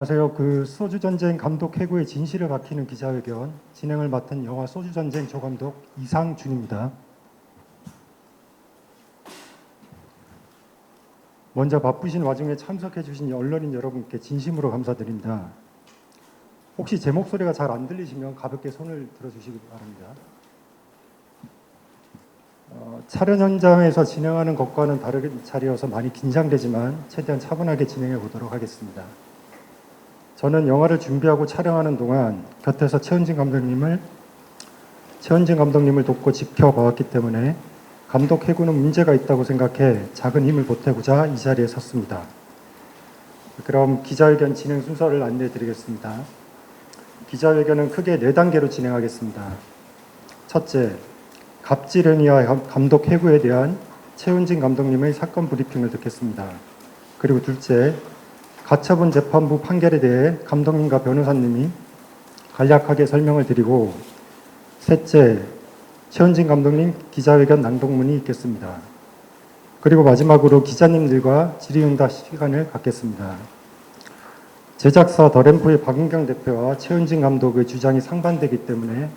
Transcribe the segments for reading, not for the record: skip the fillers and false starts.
안녕하세요. 소주전쟁 감독 해고의 진실을 밝히는 기자회견 진행을 맡은 영화 소주전쟁 조감독 이상준입니다. 먼저 바쁘신 와중에 참석해 주신 언론인 여러분께 진심으로 감사드립니다. 혹시 제 목소리가 잘 안 들리시면 가볍게 손을 들어주시기 바랍니다. 촬영 현장에서 진행하는 것과는 다른 자리여서 많이 긴장되지만 최대한 차분하게 진행해 보도록 하겠습니다. 저는 영화를 준비하고 촬영하는 동안 곁에서 최은진 감독님을 돕고 지켜봐왔기 때문에 감독 해고는 문제가 있다고 생각해 작은 힘을 보태고자 이 자리에 섰습니다. 그럼 기자회견 진행 순서를 안내해 드리겠습니다. 기자회견은 크게 4단계로 진행하겠습니다. 첫째, 갑질행위와 감독 해고에 대한 최은진 감독님의 사건 브리핑을 듣겠습니다. 그리고 둘째, 가처분 재판부 판결에 대해 감독님과 변호사님이 간략하게 설명을 드리고, 셋째, 최은진 감독님 기자회견 낭독문이 있겠습니다. 그리고 마지막으로 기자님들과 질의응답 시간을 갖겠습니다. 제작사 더램프의 박은경 대표와 최은진 감독의 주장이 상반되기 때문에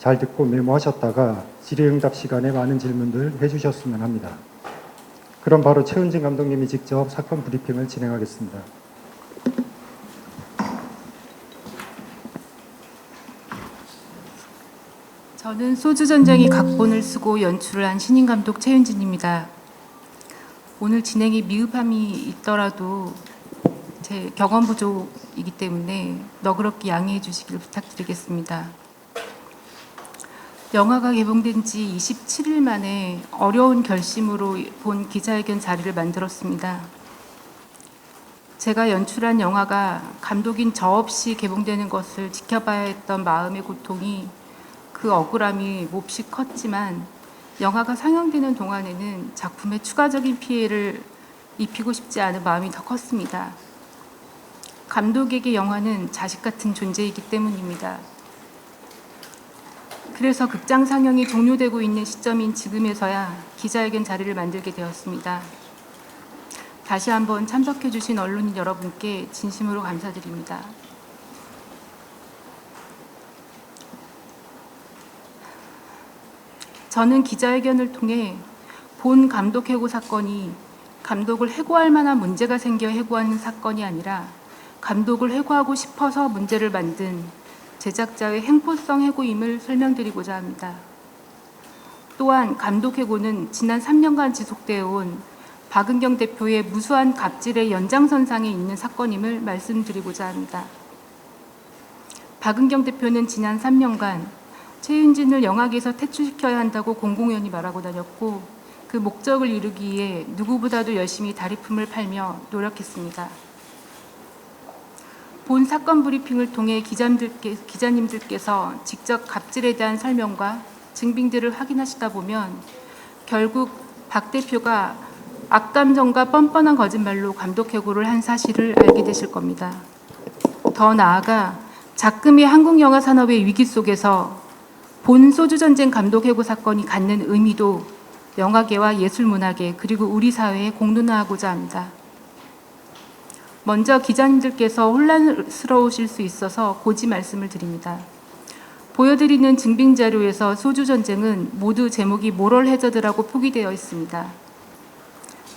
잘 듣고 메모하셨다가 질의응답 시간에 많은 질문들 해주셨으면 합니다. 그럼 바로 최은진 감독님이 직접 사건 브리핑을 진행하겠습니다. 저는 소주전쟁이 각본을 쓰고 연출을 한 신인 감독 최윤진입니다. 오늘 진행에 미흡함이 있더라도 제 경험 부족이기 때문에 너그럽게 양해해 주시길 부탁드리겠습니다. 영화가 개봉된 지 27일 만에 어려운 결심으로 본 기자회견 자리를 만들었습니다. 제가 연출한 영화가 감독인 저 없이 개봉되는 것을 지켜봐야 했던 마음의 고통이, 그 억울함이 몹시 컸지만 영화가 상영되는 동안에는 작품에 추가적인 피해를 입히고 싶지 않은 마음이 더 컸습니다. 감독에게 영화는 자식 같은 존재이기 때문입니다. 그래서 극장 상영이 종료되고 있는 시점인 지금에서야 기자회견 자리를 만들게 되었습니다. 다시 한번 참석해 주신 언론인 여러분께 진심으로 감사드립니다. 저는 기자회견을 통해 본 감독 해고 사건이 감독을 해고할 만한 문제가 생겨 해고하는 사건이 아니라 감독을 해고하고 싶어서 문제를 만든 제작자의 행포성 해고임을 설명드리고자 합니다. 또한 감독 해고는 지난 3년간 지속되어 온 박은경 대표의 무수한 갑질의 연장선상에 있는 사건임을 말씀드리고자 합니다. 박은경 대표는 지난 3년간 최윤진을 영화계에서 퇴출시켜야 한다고 공공연히 말하고 다녔고, 그 목적을 이루기 위해 누구보다도 열심히 다리품을 팔며 노력했습니다. 본 사건 브리핑을 통해 기자님들께서 직접 갑질에 대한 설명과 증빙들을 확인하시다 보면 결국 박 대표가 악감정과 뻔뻔한 거짓말로 감독 해고를 한 사실을 알게 되실 겁니다. 더 나아가 작금의 한국 영화 산업의 위기 속에서 본 소주전쟁 감독 해고 사건이 갖는 의미도 영화계와 예술문화계 그리고 우리 사회에 공론화하고자 합니다. 먼저 기자님들께서 혼란스러우실 수 있어서 고지 말씀을 드립니다. 보여드리는 증빙자료에서 소주전쟁은 모두 제목이 모럴 해저드라고 표기되어 있습니다.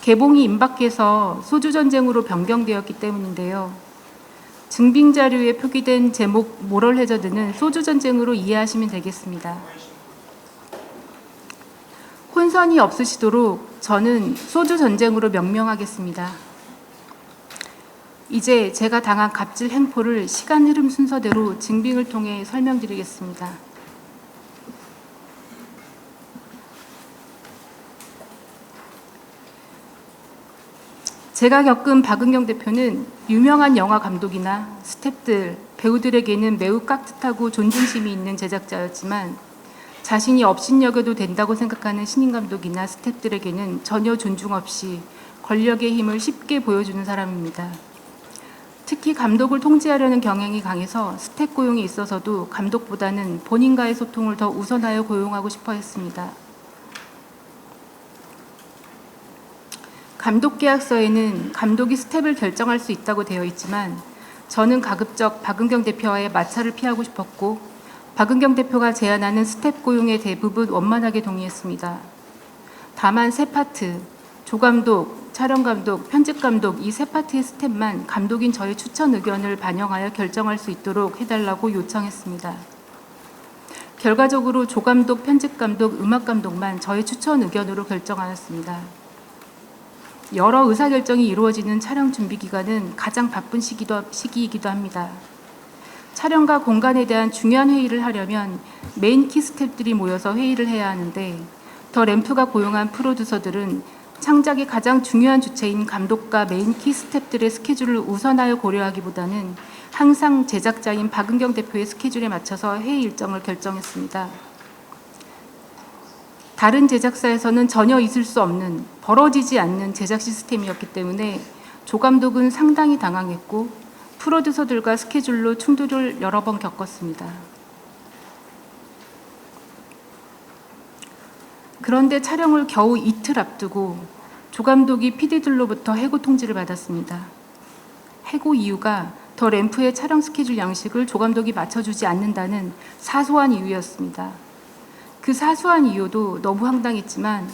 개봉이 임박해서 소주전쟁으로 변경되었기 때문인데요. 증빙자료에 표기된 제목 모럴 해저드는 소주전쟁으로 이해하시면 되겠습니다. 혼선이 없으시도록 저는 소주전쟁으로 명명하겠습니다. 이제 제가 당한 갑질 행포를 시간 흐름 순서대로 증빙을 통해 설명드리겠습니다. 제가 겪은 박은경 대표는 유명한 영화 감독이나 스태프들, 배우들에게는 매우 깍듯하고 존중심이 있는 제작자였지만 자신이 업신여겨도 된다고 생각하는 신인 감독이나 스태프들에게는 전혀 존중 없이 권력의 힘을 쉽게 보여주는 사람입니다. 특히 감독을 통제하려는 경향이 강해서 스태프 고용에 있어서도 감독보다는 본인과의 소통을 더 우선하여 고용하고 싶어 했습니다. 감독 계약서에는 감독이 스텝을 결정할 수 있다고 되어 있지만 저는 가급적 박은경 대표와의 마찰을 피하고 싶었고 박은경 대표가 제안하는 스텝 고용에 대부분 원만하게 동의했습니다. 다만 세 파트, 조감독, 촬영감독, 편집감독 이 세 파트의 스텝만 감독인 저의 추천 의견을 반영하여 결정할 수 있도록 해달라고 요청했습니다. 결과적으로 조감독, 편집감독, 음악감독만 저의 추천 의견으로 결정하였습니다. 여러 의사결정이 이루어지는 촬영 준비 기간은 가장 바쁜 시기이기도 합니다. 촬영과 공간에 대한 중요한 회의를 하려면 메인 키 스텝들이 모여서 회의를 해야 하는데 더 램프가 고용한 프로듀서들은 창작의 가장 중요한 주체인 감독과 메인 키 스텝들의 스케줄을 우선하여 고려하기보다는 항상 제작자인 박은경 대표의 스케줄에 맞춰서 회의 일정을 결정했습니다. 다른 제작사에서는 전혀 있을 수 없는, 벌어지지 않는 제작 시스템이었기 때문에 조감독은 상당히 당황했고 프로듀서들과 스케줄로 충돌을 여러 번 겪었습니다. 그런데 촬영을 겨우 이틀 앞두고 조감독이 PD들로부터 해고 통지를 받았습니다. 해고 이유가 더 램프의 촬영 스케줄 양식을 조감독이 맞춰주지 않는다는 사소한 이유였습니다. 그 사소한 이유도 너무 황당했지만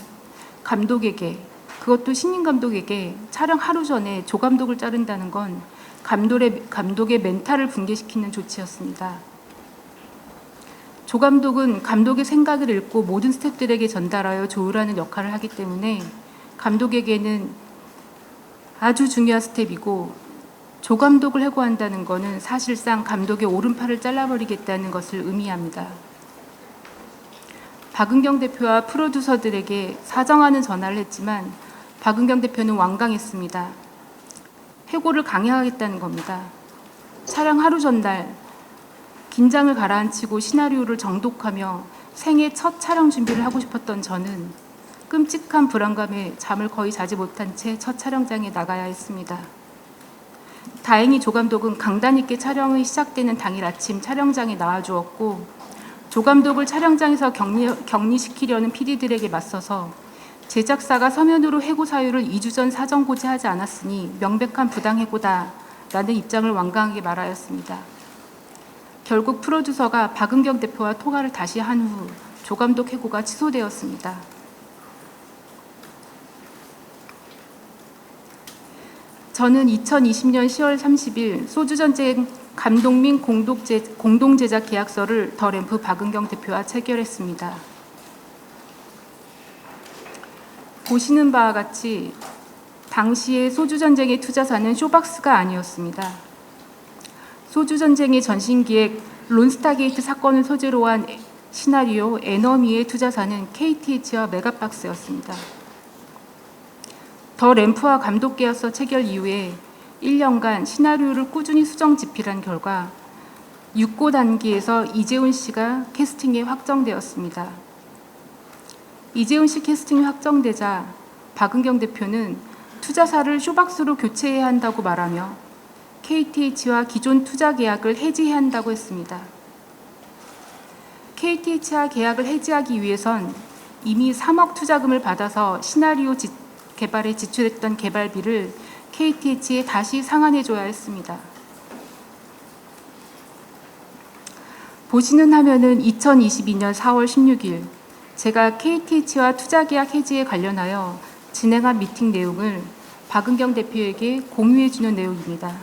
감독에게, 그것도 신인 감독에게 촬영 하루 전에 조감독을 자른다는 건 감독의 멘탈을 붕괴시키는 조치였습니다. 조감독은 감독의 생각을 읽고 모든 스태프들에게 전달하여 조율하는 역할을 하기 때문에 감독에게는 아주 중요한 스텝이고 조감독을 해고한다는 것은 사실상 감독의 오른팔을 잘라버리겠다는 것을 의미합니다. 박은경 대표와 프로듀서들에게 사정하는 전화를 했지만 박은경 대표는 완강했습니다. 해고를 강행하겠다는 겁니다. 촬영 하루 전날 긴장을 가라앉히고 시나리오를 정독하며 생애 첫 촬영 준비를 하고 싶었던 저는 끔찍한 불안감에 잠을 거의 자지 못한 채 첫 촬영장에 나가야 했습니다. 다행히 조감독은 강단 있게 촬영이 시작되는 당일 아침 촬영장에 나와주었고 조감독을 촬영장에서 격리시키려는 PD들에게 맞서서 제작사가 서면으로 해고 사유를 2주 전 사전 고지하지 않았으니 명백한 부당해고다라는 입장을 완강하게 말하였습니다. 결국 프로듀서가 박은경 대표와 통화를 다시 한 후 조감독 해고가 취소되었습니다. 저는 2020년 10월 30일 소주전쟁 감독 및 공동제작 계약서를 더 램프 박은경 대표와 체결했습니다. 보시는 바와 같이 당시의 소주전쟁의 투자사는 쇼박스가 아니었습니다. 소주전쟁의 전신기획 론스타게이트 사건을 소재로 한 시나리오 에너미의 투자사는 KTH와 메가박스였습니다. 더 램프와 감독 계약서 체결 이후에 1년간 시나리오를 꾸준히 수정 집필한 결과 6고 단계에서 이재훈 씨가 캐스팅에 확정되었습니다. 이재훈 씨 캐스팅이 확정되자 박은경 대표는 투자사를 쇼박스로 교체해야 한다고 말하며 KTH와 기존 투자 계약을 해지해야 한다고 했습니다. KTH와 계약을 해지하기 위해선 이미 3억 투자금을 받아서 시나리오 개발에 지출했던 개발비를 KTH에 다시 상환해줘야 했습니다. 보시는 화면은 2022년 4월 16일 제가 KTH와 투자계약 해지에 관련하여 진행한 미팅 내용을 박은경 대표에게 공유해주는 내용입니다.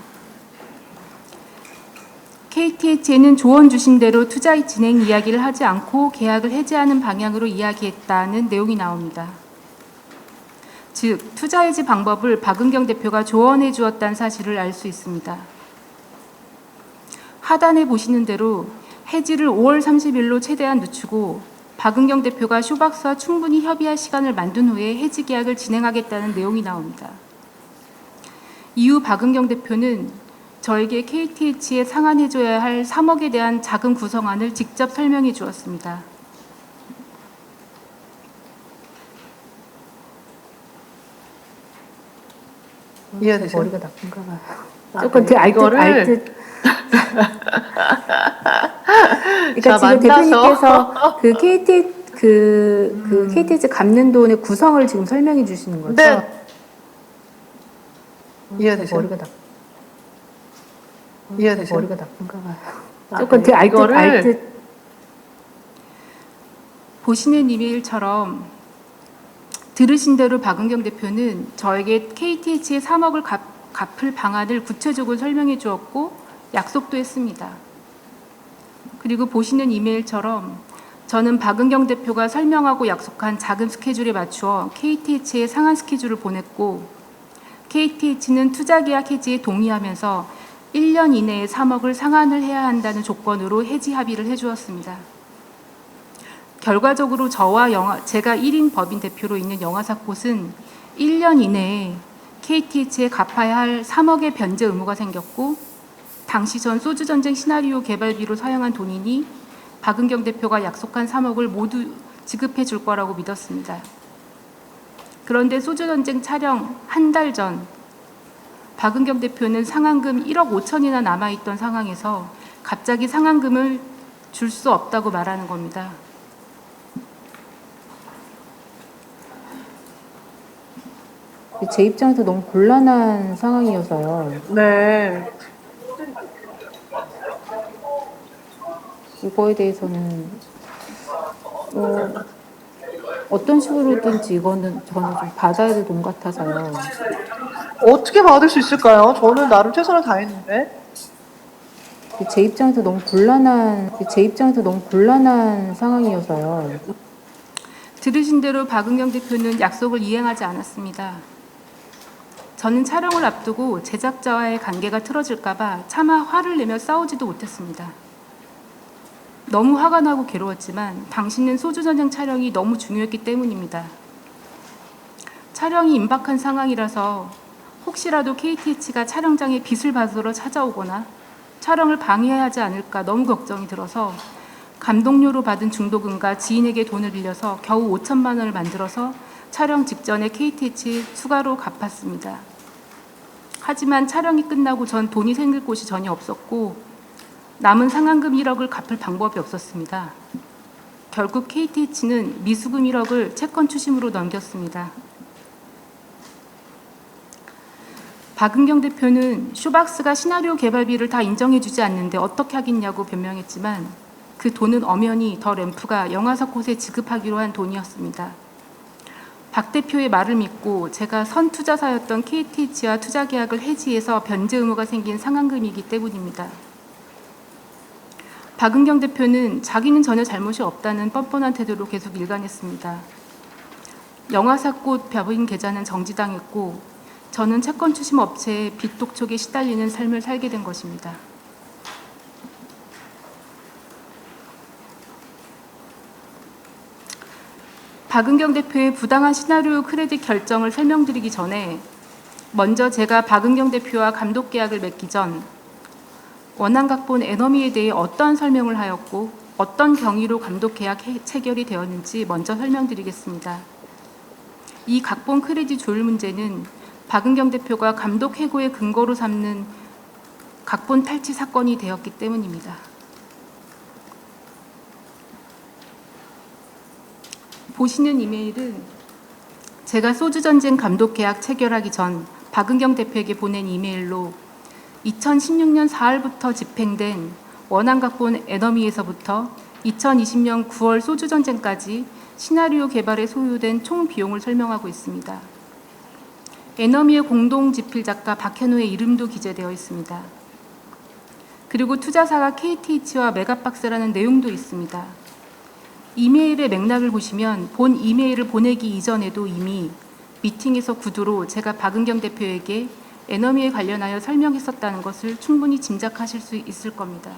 KTH에는 조언 주신 대로 투자 진행 이야기를 하지 않고 계약을 해지하는 방향으로 이야기했다는 내용이 나옵니다. 즉, 투자 해지 방법을 박은경 대표가 조언해 주었다는 사실을 알 수 있습니다. 하단에 보시는 대로 해지를 5월 30일로 최대한 늦추고 박은경 대표가 쇼박스와 충분히 협의할 시간을 만든 후에 해지 계약을 진행하겠다는 내용이 나옵니다. 이후 박은경 대표는 저에게 KTH에 상환해줘야 할 3억에 대한 자금 구성안을 직접 설명해 주었습니다. 이해되세요? 머리가 나쁜가 봐요. 조금 그 알트. 그러니까 자, 지금 만나서. 대표님께서 그 KTH 갚는 돈의 구성을 지금 설명해 주시는 거죠? 네. 이해되세요? 머리가 나. 이해되세요? 머리가 나쁜가 봐요. 아, 조금 네. 알듯 이거를- 알듯 보시는 이메일처럼 들으신 대로 박은경 대표는 저에게 KTH의 3억을 갚을 방안을 구체적으로 설명해 주었고 약속도 했습니다. 그리고 보시는 이메일처럼 저는 박은경 대표가 설명하고 약속한 자금 스케줄에 맞추어 KTH에 상한 스케줄을 보냈고 KTH는 투자계약 해지에 동의하면서 1년 이내에 3억을 상환을 해야 한다는 조건으로 해지 합의를 해주었습니다. 결과적으로 제가 1인 법인 대표로 있는 영화사꽃은 1년 이내에 KTH에 갚아야 할 3억의 변제 의무가 생겼고 당시 전 소주전쟁 시나리오 개발비로 사용한 돈이니 박은경 대표가 약속한 3억을 모두 지급해 줄 거라고 믿었습니다. 그런데 소주전쟁 촬영 한 달 전 박은경 대표는 상환금 1억 5천이나 남아있던 상황에서 갑자기 상환금을 줄 수 없다고 말하는 겁니다. 제 입장에서 너무 곤란한 상황이어서요. 네. 이거에 대해서는 어떤 식으로든지 이거는 저는 좀 받아야 될 돈 같아서요. 어떻게 받을 수 있을까요? 저는 나름 최선을 다했는데. 제 입장에서 너무 곤란한 상황이어서요. 들으신 대로 박은경 대표는 약속을 이행하지 않았습니다. 저는 촬영을 앞두고 제작자와의 관계가 틀어질까봐 차마 화를 내며 싸우지도 못했습니다. 너무 화가 나고 괴로웠지만 당신은 소주전쟁 촬영이 너무 중요했기 때문입니다. 촬영이 임박한 상황이라서 혹시라도 KTH가 촬영장에 빚을 받으러 찾아오거나 촬영을 방해하지 않을까 너무 걱정이 들어서 감독료로 받은 중도금과 지인에게 돈을 빌려서 겨우 5천만 원을 만들어서 촬영 직전에 KTH 추가로 갚았습니다. 하지만 촬영이 끝나고 전 돈이 생길 곳이 전혀 없었고 남은 상환금 1억을 갚을 방법이 없었습니다. 결국 KTH는 미수금 1억을 채권 추심으로 넘겼습니다. 박은경 대표는 쇼박스가 시나리오 개발비를 다 인정해주지 않는데 어떻게 하겠냐고 변명했지만 그 돈은 엄연히 더 램프가 영화사꽃에 지급하기로 한 돈이었습니다. 박 대표의 말을 믿고 제가 선투자사였던 KTH와 투자계약을 해지해서 변제 의무가 생긴 상환금이기 때문입니다. 박은경 대표는 자기는 전혀 잘못이 없다는 뻔뻔한 태도로 계속 일관했습니다. 영화사꽃 법인 계좌는 정지당했고 저는 채권 추심 업체의 빚 독촉에 시달리는 삶을 살게 된 것입니다. 박은경 대표의 부당한 시나리오 크레딧 결정을 설명드리기 전에 먼저 제가 박은경 대표와 감독 계약을 맺기 전 원안각본 에너미에 대해 어떤 설명을 하였고 어떤 경위로 감독 계약 체결이 되었는지 먼저 설명드리겠습니다. 이 각본 크레딧 조율 문제는 박은경 대표가 감독 해고의 근거로 삼는 각본 탈취 사건이 되었기 때문입니다. 보시는 이메일은 제가 소주전쟁 감독 계약 체결하기 전 박은경 대표에게 보낸 이메일로 2016년 4월부터 집행된 원안각본 에너미에서부터 2020년 9월 소주전쟁까지 시나리오 개발에 소요된 총 비용을 설명하고 있습니다. 에너미의 공동 집필 작가 박현우의 이름도 기재되어 있습니다. 그리고 투자사가 KTH와 메가박스라는 내용도 있습니다. 이메일의 맥락을 보시면 본 이메일을 보내기 이전에도 이미 미팅에서 구두로 제가 박은경 대표에게 에너미에 관련하여 설명했었다는 것을 충분히 짐작하실 수 있을 겁니다.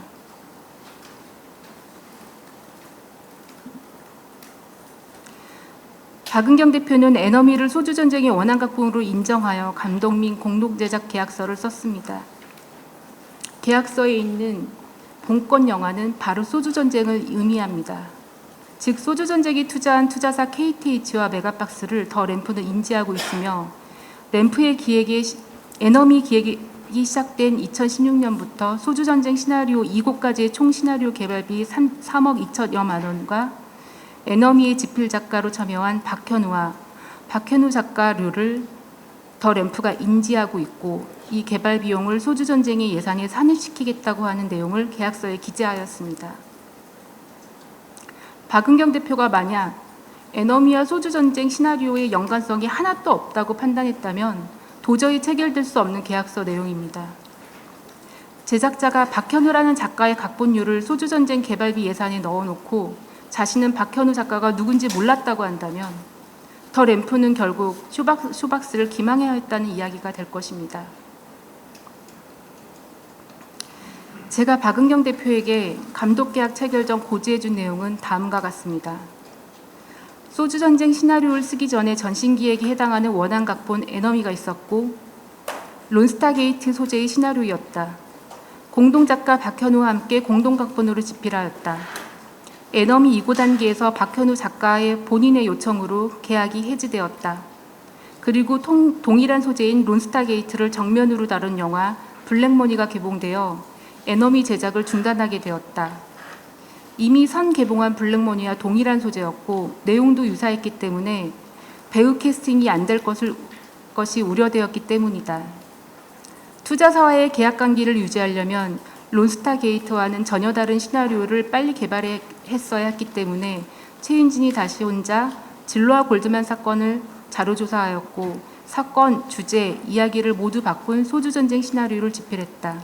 박은경 대표는 에너미를 소주전쟁의 원안각본으로 인정하여 감독 및 공동제작 계약서를 썼습니다. 계약서에 있는 본권 영화는 바로 소주전쟁을 의미합니다. 즉 소주전쟁이 투자한 투자사 KTH와 메가박스를 더 램프는 인지하고 있으며 램프의 에너미 기획이 시작된 2016년부터 소주전쟁 시나리오 2곡까지의 총 시나리오 개발비 3억 2천여만 원과 에너미의 집필 작가로 참여한 박현우 작가료를 더 램프가 인지하고 있고 이 개발 비용을 소주전쟁의 예산에 산입시키겠다고 하는 내용을 계약서에 기재하였습니다. 박은경 대표가 만약 에너미와 소주전쟁 시나리오의 연관성이 하나도 없다고 판단했다면 도저히 체결될 수 없는 계약서 내용입니다. 제작자가 박현우라는 작가의 각본료를 소주전쟁 개발비 예산에 넣어놓고 자신은 박현우 작가가 누군지 몰랐다고 한다면 더 램프는 결국 쇼박스를 기망해야 했다는 이야기가 될 것입니다. 제가 박은경 대표에게 감독계약 체결 전 고지해준 내용은 다음과 같습니다. 소주전쟁 시나리오를 쓰기 전에 전신기획에 해당하는 원안 각본 에너미가 있었고 론스타게이트 소재의 시나리오였다. 공동작가 박현우와 함께 공동각본으로 집필하였다. 에너미 2고 단계에서 박현우 작가의 본인의 요청으로 계약이 해지되었다. 그리고 동일한 소재인 론스타게이트를 정면으로 다룬 영화 블랙머니가 개봉되어 에너미 제작을 중단하게 되었다. 이미 선 개봉한 블랙머니와 동일한 소재였고 내용도 유사했기 때문에 배우 캐스팅이 안 될 것이 우려되었기 때문이다. 투자사와의 계약 관계를 유지하려면 론스타게이트와는 전혀 다른 시나리오를 빨리 개발했어야 했기 때문에 최윤진이 다시 혼자 진로와 골드만 사건을 자료조사하였고 사건, 주제, 이야기를 모두 바꾼 소주전쟁 시나리오를 집필했다.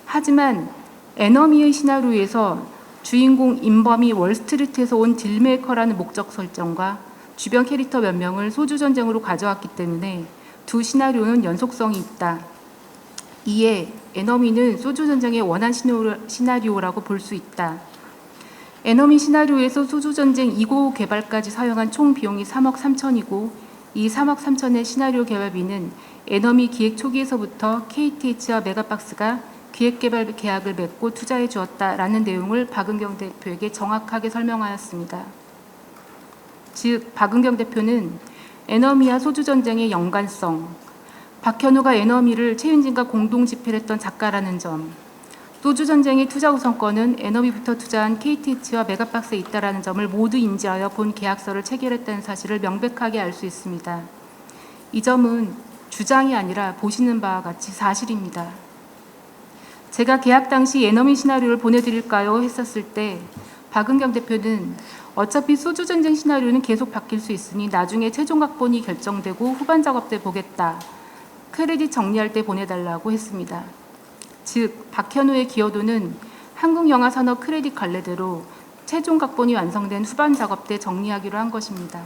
하지만 에너미의 시나리오에서 주인공 임범이 월스트리트에서 온 딜메이커라는 목적 설정과 주변 캐릭터 몇 명을 소주전쟁으로 가져왔기 때문에 두 시나리오는 연속성이 있다. 이에 에너미는 소주전쟁의 원한 시나리오라고 볼 수 있다. 에너미 시나리오에서 소주전쟁 2고 개발까지 사용한 총 비용이 3억 3천이고 이 3억 3천의 시나리오 개발비는 에너미 기획 초기에서부터 KTH와 메가박스가 기획개발 계약을 맺고 투자해 주었다라는 내용을 박은경 대표에게 정확하게 설명하였습니다. 즉 박은경 대표는 에너미와 소주전쟁의 연관성, 박현우가 에너미를 최윤진과 공동 집필했던 작가라는 점, 소주전쟁의 투자 우선권은 에너미부터 투자한 KTH와 메가박스에 있다라는 점을 모두 인지하여 본 계약서를 체결했다는 사실을 명백하게 알 수 있습니다. 이 점은 주장이 아니라 보시는 바와 같이 사실입니다. 제가 계약 당시 에너미 시나리오를 보내드릴까요? 했었을 때 박은경 대표는 어차피 소주전쟁 시나리오는 계속 바뀔 수 있으니 나중에 최종 각본이 결정되고 후반 작업 때 보겠다. 크레딧 정리할 때 보내달라고 했습니다. 즉 박현우의 기여도는 한국영화산업 크레딧 관례대로 최종 각본이 완성된 후반 작업 때 정리하기로 한 것입니다.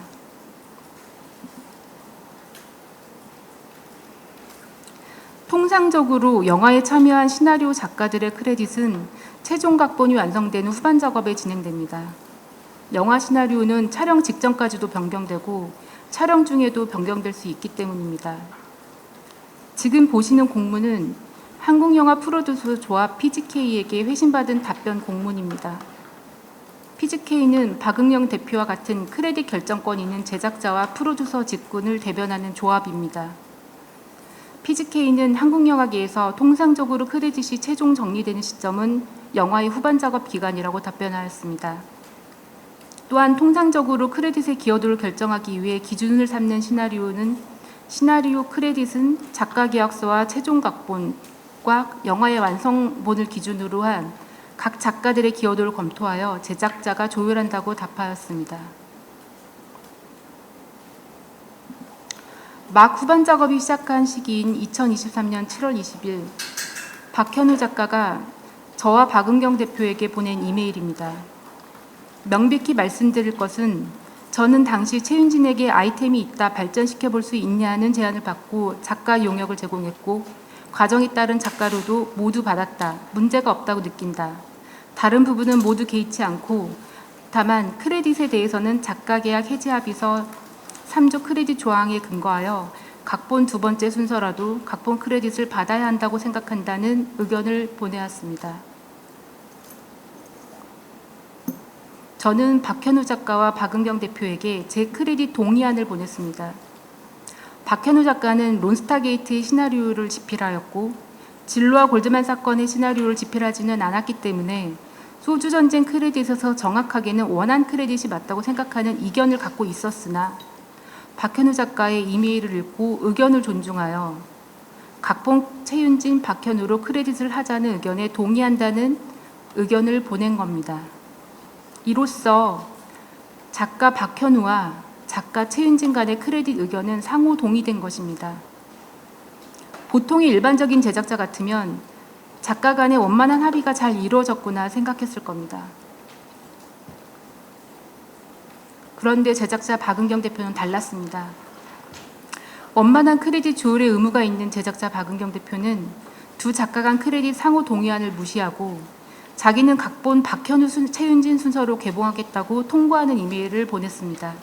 통상적으로 영화에 참여한 시나리오 작가들의 크레딧은 최종 각본이 완성된 후 후반 작업에 진행됩니다. 영화 시나리오는 촬영 직전까지도 변경되고 촬영 중에도 변경될 수 있기 때문입니다. 지금 보시는 공문은 한국영화 프로듀서 조합 PGK에게 회신받은 답변 공문입니다. PGK는 박은경 대표와 같은 크레딧 결정권이 있는 제작자와 프로듀서 직군을 대변하는 조합입니다. PGK는 한국영화계에서 통상적으로 크레딧이 최종 정리되는 시점은 영화의 후반 작업 기간이라고 답변하였습니다. 또한 통상적으로 크레딧의 기여도를 결정하기 위해 기준을 삼는 시나리오 크레딧은 작가 계약서와 최종 각본과 영화의 완성본을 기준으로 한 각 작가들의 기여도를 검토하여 제작자가 조율한다고 답하였습니다. 막 후반 작업이 시작한 시기인 2023년 7월 20일 박현우 작가가 저와 박은경 대표에게 보낸 이메일입니다. 명백히 말씀드릴 것은 저는 당시 최윤진에게 아이템이 있다 발전시켜 볼 수 있냐는 제안을 받고 작가 용역을 제공했고 과정에 따른 작가료도 모두 받았다. 문제가 없다고 느낀다. 다른 부분은 모두 개의치 않고 다만 크레딧에 대해서는 작가 계약 해지 합의서 3조 크레딧 조항에 근거하여 각본 두 번째 순서라도 각본 크레딧을 받아야 한다고 생각한다는 의견을 보내왔습니다. 저는 박현우 작가와 박은경 대표에게 제 크레딧 동의안을 보냈습니다. 박현우 작가는 론스타게이트의 시나리오를 집필하였고 진로와 골드만 사건의 시나리오를 집필하지는 않았기 때문에 소주전쟁 크레딧에서 정확하게는 원한 크레딧이 맞다고 생각하는 이견을 갖고 있었으나 박현우 작가의 이메일을 읽고 의견을 존중하여 각본 최윤진, 박현우로 크레딧을 하자는 의견에 동의한다는 의견을 보낸 겁니다. 이로써 작가 박현우와 작가 최윤진 간의 크레딧 의견은 상호 동의된 것입니다. 보통의 일반적인 제작자 같으면 작가 간의 원만한 합의가 잘 이루어졌구나 생각했을 겁니다. 그런데 제작자 박은경 대표는 달랐습니다. 원만한 크레딧 조율의 의무가 있는 제작자 박은경 대표는 두 작가 간 크레딧 상호 동의안을 무시하고 자기는 각본 박현우, 최윤진 순서로 개봉하겠다고 통보하는 이메일을 보냈습니다.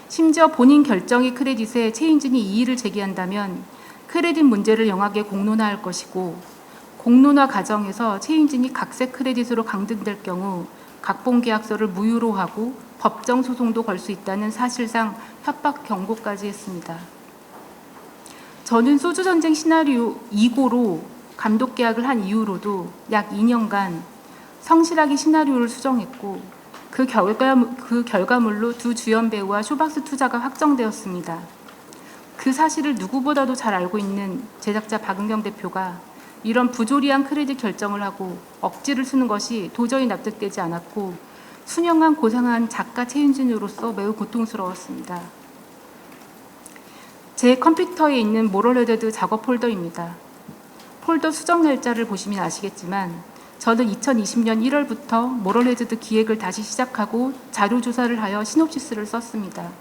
심지어 본인 결정의 크레딧에 최윤진이 이의를 제기한다면 크레딧 문제를 영하게 공론화할 것이고 공론화 과정에서 최윤진이 각색 크레딧으로 강등될 경우 각본 계약서를 무효로 하고 법정 소송도 걸 수 있다는 사실상 협박 경고까지 했습니다. 저는 소주전쟁 시나리오 2고로 감독 계약을 한 이후로도 약 2년간 성실하게 시나리오를 수정했고 그 결과물로 두 주연 배우와 쇼박스 투자가 확정되었습니다. 그 사실을 누구보다도 잘 알고 있는 제작자 박은경 대표가 이런 부조리한 크레딧 결정을 하고 억지를 쓰는 것이 도저히 납득되지 않았고 수년간 고생한 작가 최윤진으로서 매우 고통스러웠습니다. 제 컴퓨터에 있는 모럴헤드 작업 폴더입니다. 폴더 수정 날짜를 보시면 아시겠지만 저는 2020년 1월부터 모럴헤드 기획을 다시 시작하고 자료 조사를 하여 시놉시스를 썼습니다.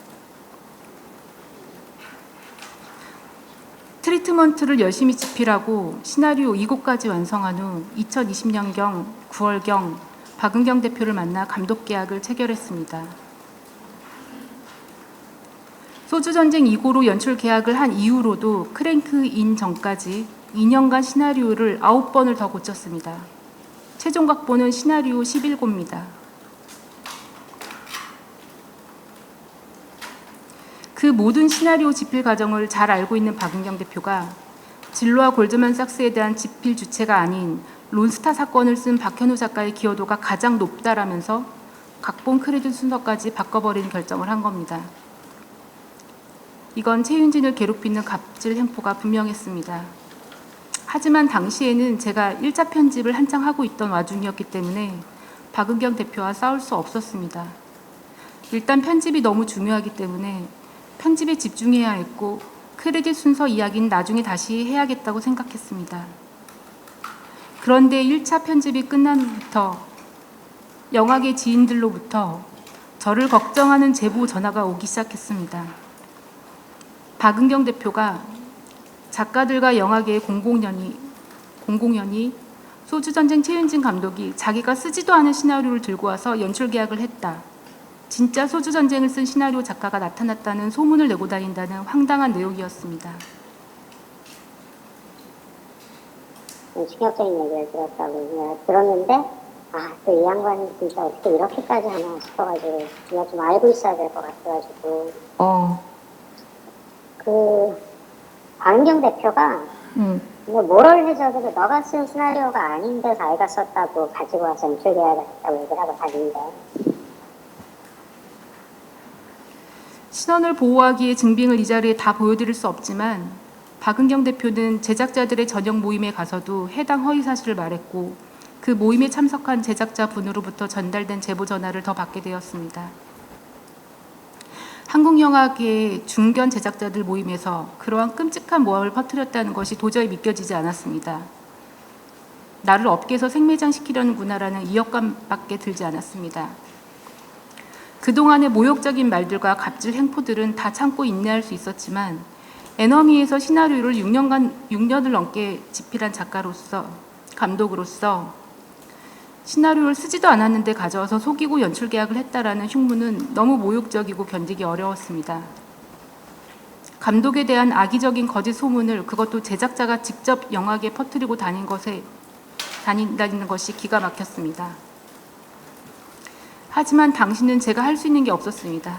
트리트먼트를 열심히 집필하고 시나리오 2곡까지 완성한 후 2020년경 9월경 박은경 대표를 만나 감독 계약을 체결했습니다. 소주전쟁 2고로 연출 계약을 한 이후로도 크랭크인 전까지 2년간 시나리오를 9번을 더 고쳤습니다. 최종 각본은 시나리오 11고입니다. 그 모든 시나리오 집필 과정을 잘 알고 있는 박은경 대표가 진로와 골드만삭스에 대한 집필 주체가 아닌 론스타 사건을 쓴 박현우 작가의 기여도가 가장 높다라면서 각본 크레딧 순서까지 바꿔버리는 결정을 한 겁니다. 이건 최윤진을 괴롭히는 갑질 행포가 분명했습니다. 하지만 당시에는 제가 1차 편집을 한창 하고 있던 와중이었기 때문에 박은경 대표와 싸울 수 없었습니다. 일단 편집이 너무 중요하기 때문에 편집에 집중해야 했고 크레딧 순서 이야기는 나중에 다시 해야겠다고 생각했습니다. 그런데 1차 편집이 끝난 후부터 영화계 지인들로부터 저를 걱정하는 제보 전화가 오기 시작했습니다. 박은경 대표가 작가들과 영화계의 공공연히 소주전쟁 최윤진 감독이 자기가 쓰지도 않은 시나리오를 들고 와서 연출 계약을 했다. 진짜 소주전쟁을 쓴 시나리오 작가가 나타났다는 소문을 내고 다닌다는 황당한 내용이었습니다. 충격적인 얘기를 들었다고 들었는데 또 이 양반이 진짜 어떻게 이렇게까지 하나 싶어가지고 제가 좀 알고 있어야 될 것 같아가지고 그 박은경 대표가 모럴 해저드를 너가 쓴 시나리오가 아닌데 자기가 썼다고 가지고 와서 연출 계약을 했다고 얘기를 하고 다니는데 신원을 보호하기에 증빙을 이 자리에 다 보여드릴 수 없지만 박은경 대표는 제작자들의 저녁 모임에 가서도 해당 허위 사실을 말했고 그 모임에 참석한 제작자 분으로부터 전달된 제보 전화를 더 받게 되었습니다. 한국영화계의 중견 제작자들 모임에서 그러한 끔찍한 모함을 퍼뜨렸다는 것이 도저히 믿겨지지 않았습니다. 나를 업계에서 생매장시키려는구나라는 위협감밖에 들지 않았습니다. 그동안의 모욕적인 말들과 갑질 행포들은 다 참고 인내할 수 있었지만 에너미에서 시나리오를 6년을 넘게 집필한 작가로서 감독으로서 시나리오를 쓰지도 않았는데 가져와서 속이고 연출 계약을 했다라는 흉문은 너무 모욕적이고 견디기 어려웠습니다. 감독에 대한 악의적인 거짓 소문을 그것도 제작자가 직접 영화계에 퍼뜨리고 다닌다는 것이 기가 막혔습니다. 하지만 당시는 제가 할 수 있는 게 없었습니다.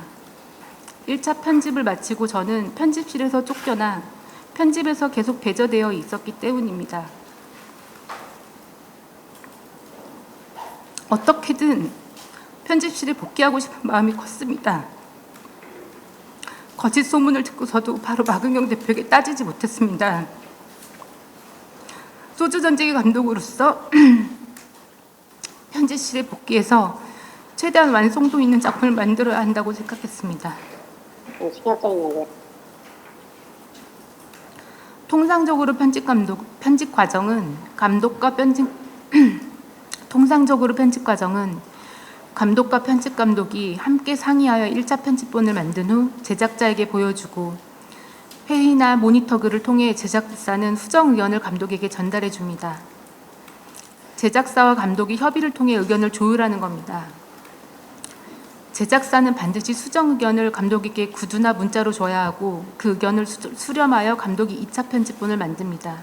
1차 편집을 마치고 저는 편집실에서 쫓겨나 편집에서 계속 배제되어 있었기 때문입니다. 어떻게든 편집실에 복귀하고 싶은 마음이 컸습니다. 거짓 소문을 듣고서도 바로 박은경 대표에게 따지지 못했습니다. 소주전쟁의 감독으로서 편집실에 복귀해서 최대한 완성도 있는 작품을 만들어야 한다고 생각했습니다. 충격적인 얘기예요. 통상적으로 편집 과정은 감독과 편집 감독이 함께 상의하여 1차 편집본을 만든 후 제작자에게 보여주고 회의나 모니터 글을 통해 제작사는 수정 의견을 감독에게 전달해 줍니다. 제작사와 감독이 협의를 통해 의견을 조율하는 겁니다. 제작사는 반드시 수정 의견을 감독에게 구두나 문자로 줘야 하고 그 의견을 수렴하여 감독이 2차 편집본을 만듭니다.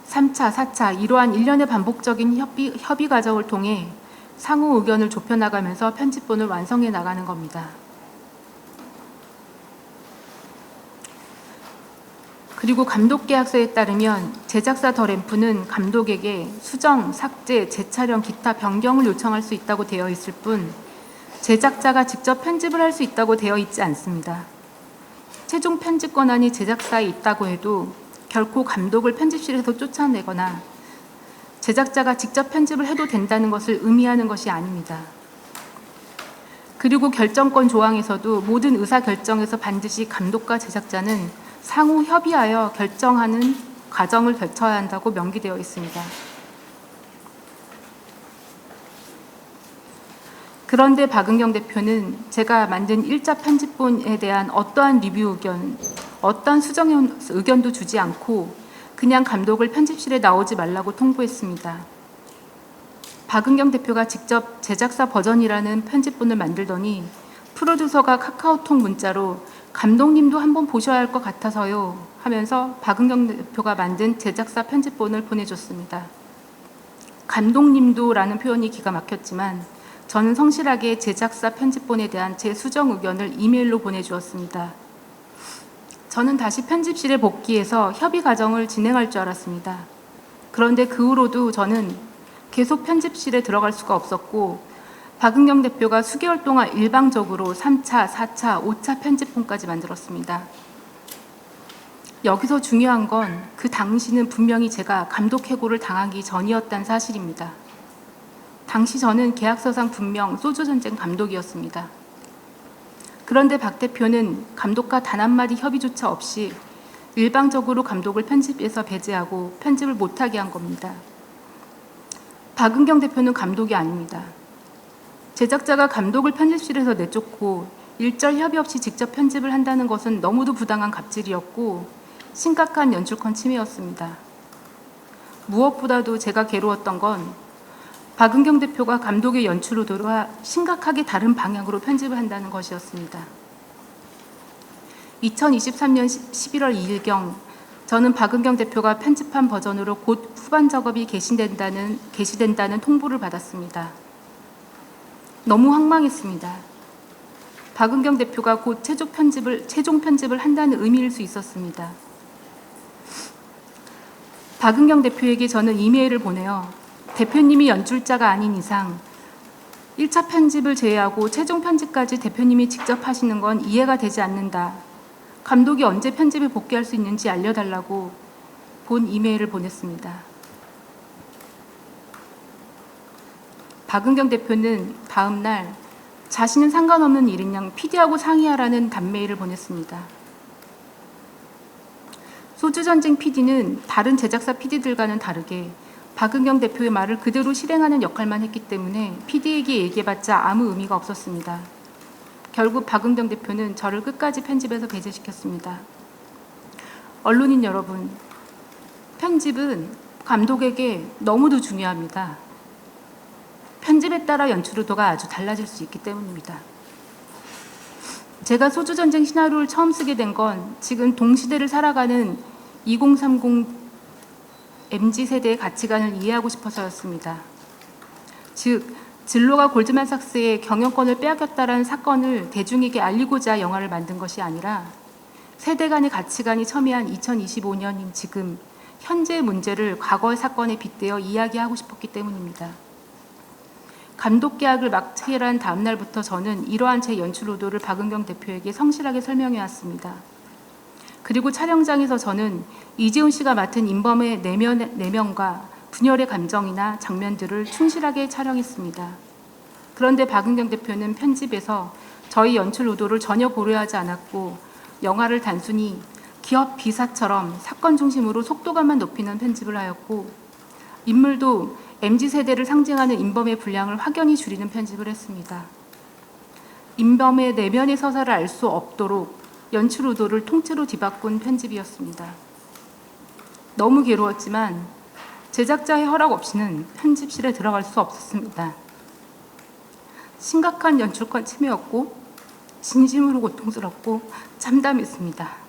3차, 4차 이러한 일련의 반복적인 협의 과정을 통해 상호 의견을 좁혀나가면서 편집본을 완성해 나가는 겁니다. 그리고 감독 계약서에 따르면 제작사 더 램프는 감독에게 수정, 삭제, 재촬영, 기타 변경을 요청할 수 있다고 되어 있을 뿐 제작자가 직접 편집을 할 수 있다고 되어 있지 않습니다. 최종 편집 권한이 제작사에 있다고 해도 결코 감독을 편집실에서 쫓아내거나 제작자가 직접 편집을 해도 된다는 것을 의미하는 것이 아닙니다. 그리고 결정권 조항에서도 모든 의사결정에서 반드시 감독과 제작자는 상호 협의하여 결정하는 과정을 거쳐야 한다고 명기되어 있습니다. 그런데 박은경 대표는 제가 만든 1차 편집본에 대한 어떠한 리뷰 의견, 어떠한 수정 의견도 주지 않고 그냥 감독을 편집실에 나오지 말라고 통보했습니다. 박은경 대표가 직접 제작사 버전이라는 편집본을 만들더니 프로듀서가 카카오톡 문자로 감독님도 한번 보셔야 할 것 같아서요 하면서 박은경 대표가 만든 제작사 편집본을 보내줬습니다. 감독님도라는 표현이 기가 막혔지만 저는 성실하게 제작사 편집본에 대한 제 수정 의견을 이메일로 보내주었습니다. 저는 다시 편집실에 복귀해서 협의 과정을 진행할 줄 알았습니다. 그런데 그 후로도 저는 계속 편집실에 들어갈 수가 없었고 박은경 대표가 수개월 동안 일방적으로 3차, 4차, 5차 편집본까지 만들었습니다. 여기서 중요한 건 그 당시는 분명히 제가 감독 해고를 당하기 전이었다는 사실입니다. 당시 저는 계약서상 분명 소주전쟁 감독이었습니다. 그런데 박 대표는 감독과 단 한마디 협의조차 없이 일방적으로 감독을 편집에서 배제하고 편집을 못하게 한 겁니다. 박은경 대표는 감독이 아닙니다. 제작자가 감독을 편집실에서 내쫓고 일절 협의 없이 직접 편집을 한다는 것은 너무도 부당한 갑질이었고 심각한 연출권 침해였습니다. 무엇보다도 제가 괴로웠던 건 박은경 대표가 감독의 연출 의도와 심각하게 다른 방향으로 편집을 한다는 것이었습니다. 2023년 11월 2일경 저는 박은경 대표가 편집한 버전으로 곧 후반 작업이 개시된다는 통보를 받았습니다. 너무 황망했습니다. 박은경 대표가 곧 최종 편집을 한다는 의미일 수 있었습니다. 박은경 대표에게 저는 이메일을 보내어 대표님이 연출자가 아닌 이상 1차 편집을 제외하고 최종 편집까지 대표님이 직접 하시는 건 이해가 되지 않는다. 감독이 언제 편집에 복귀할 수 있는지 알려달라고 본 이메일을 보냈습니다. 박은경 대표는 다음 날 자신은 상관없는 일인 양 PD하고 상의하라는 단메일을 보냈습니다. 소주전쟁 PD는 다른 제작사 PD들과는 다르게 박은경 대표의 말을 그대로 실행하는 역할만 했기 때문에 PD에게 얘기해봤자 아무 의미가 없었습니다. 결국 박은경 대표는 저를 끝까지 편집해서 배제시켰습니다. 언론인 여러분, 편집은 감독에게 너무도 중요합니다. 편집에 따라 연출 의도가 아주 달라질 수 있기 때문입니다. 제가 소주전쟁 시나리오를 처음 쓰게 된 건 지금 동시대를 살아가는 2030 MZ세대의 가치관을 이해하고 싶어서였습니다. 즉, 진로가 골드만삭스의 경영권을 빼앗겼다라는 사건을 대중에게 알리고자 영화를 만든 것이 아니라 세대 간의 가치관이 첨예한 2025년인 지금 현재의 문제를 과거의 사건에 빗대어 이야기하고 싶었기 때문입니다. 감독 계약을 마치기란 다음 날부터 저는 이러한 제 연출 의도를 박은경 대표에게 성실하게 설명해 왔습니다. 그리고 촬영장에서 저는 이재훈 씨가 맡은 인범의 내면과 분열의 감정이나 장면들을 충실하게 촬영했습니다. 그런데 박은경 대표는 편집에서 저희 연출 의도를 전혀 고려하지 않았고 영화를 단순히 기업 비사처럼 사건 중심으로 속도감만 높이는 편집을 하였고 인물도 MZ세대를 상징하는 인범의 분량을 확연히 줄이는 편집을 했습니다. 인범의 내면의 서사를 알 수 없도록 연출 의도를 통째로 뒤바꾼 편집이었습니다. 너무 괴로웠지만 제작자의 허락 없이는 편집실에 들어갈 수 없었습니다. 심각한 연출권 침해였고 진심으로 고통스럽고 참담했습니다.